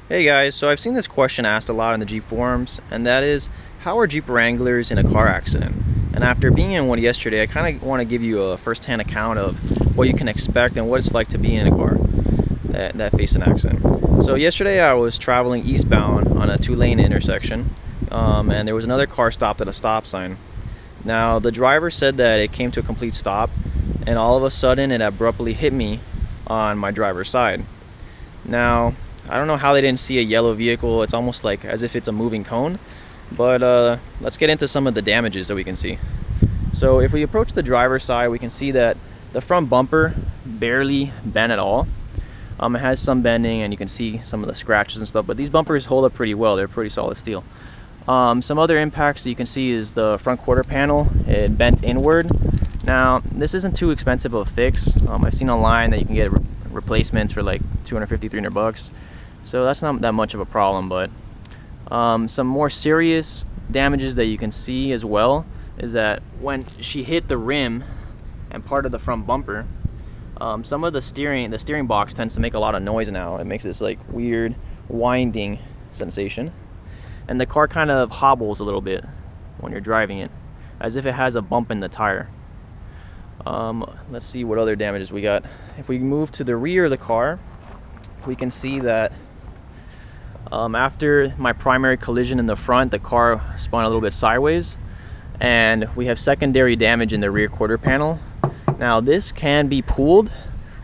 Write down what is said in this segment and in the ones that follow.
Hey guys, so I've seen this question asked a lot in the Jeep forums, and that is, how are Jeep Wranglers in a car accident? And after being in one yesterday, I kind of want to give you a first-hand account of what you can expect and what it's like to be in a car that faced an accident. So yesterday I was traveling eastbound on a two-lane intersection, and there was another car stopped at a stop sign. Now the driver said that it came to a complete stop, and all of a sudden it abruptly hit me on my driver's side. Now, I don't know how they didn't see a yellow vehicle. It's almost like as if it's a moving cone. But let's get into some of the damages that we can see. So if we approach the driver's side, we can see that the front bumper barely bent at all. It has some bending, and you can see some of the scratches and stuff, but these bumpers hold up pretty well. They're pretty solid steel. Some other impacts that you can see is the front quarter panel. It bent inward. Now, this isn't too expensive of a fix. I've seen online that you can get replacements for like $250, $300. So that's not that much of a problem, but some more serious damages that you can see as well is that when she hit the rim and part of the front bumper, some of the steering box tends to make a lot of noise now. It makes this like weird winding sensation, and the car kind of hobbles a little bit when you're driving it, as if it has a bump in the tire. Let's see what other damages we got. If we move to the rear of the car, we can see that after my primary collision in the front, the car spun a little bit sideways, and we have secondary damage in the rear quarter panel. Now this can be pulled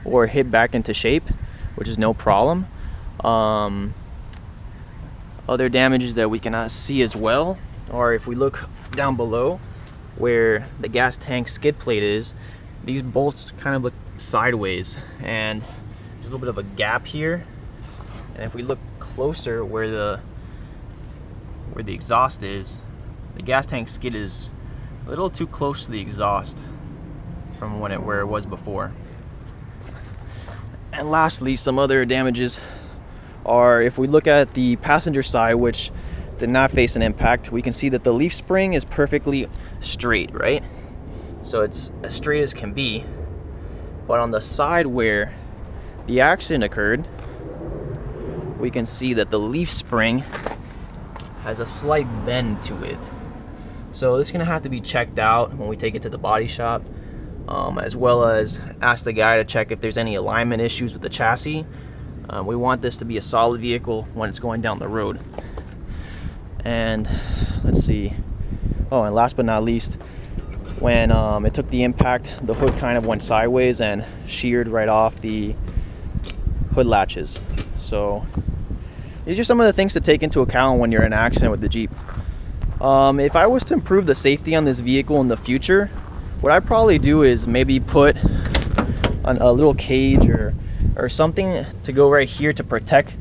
or hit back into shape, which is no problem. Other damages that we can see as well, or if we look down below where the gas tank skid plate is, these bolts kind of look sideways, and there's a little bit of a gap here. And if we look closer where the exhaust is, the gas tank skid is a little too close to the exhaust from where it was before. And lastly, some other damages are, if we look at the passenger side, which did not face an impact, we can see that the leaf spring is perfectly straight, right? So it's as straight as can be. But on the side where the accident occurred, we can see that the leaf spring has a slight bend to it. So this is gonna have to be checked out when we take it to the body shop, as well as ask the guy to check if there's any alignment issues with the chassis. We want this to be a solid vehicle when it's going down the road. And let's see. Oh, and last but not least, when it took the impact, the hood kind of went sideways and sheared right off the hood latches. So these are some of the things to take into account when you're in an accident with the Jeep. If I was to improve the safety on this vehicle in the future, what I'd probably do is maybe put a little cage or something to go right here to protect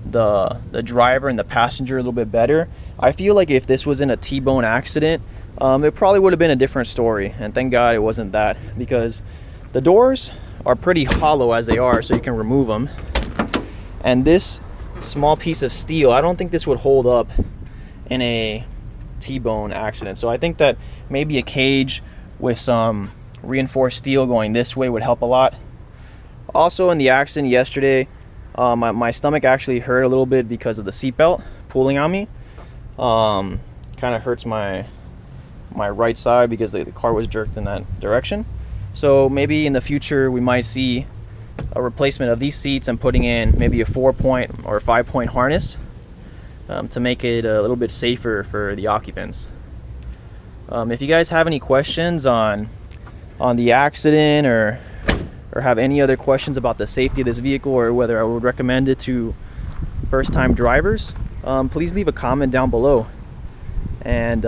the driver and the passenger a little bit better. I feel like if this was in a T-bone accident, it probably would have been a different story, and thank God it wasn't that, because the doors are pretty hollow as they are, so you can remove them. And this small piece of steel, I don't think this would hold up in a T-bone accident. So I think that maybe a cage with some reinforced steel going this way would help a lot. Also, in the accident yesterday, my stomach actually hurt a little bit because of the seatbelt pulling on me. Kind of hurts my right side because the car was jerked in that direction. So maybe in the future we might see a replacement of these seats and putting in maybe a 4-point or 5-point harness to make it a little bit safer for the occupants. If you guys have any questions on the accident, or have any other questions about the safety of this vehicle, or whether I would recommend it to first-time drivers, please leave a comment down below. And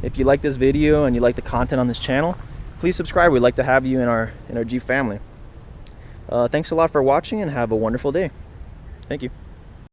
if you like this video and you like the content on this channel, please subscribe. We'd like to have you in our Jeep family. Thanks a lot for watching, and have a wonderful day. Thank you.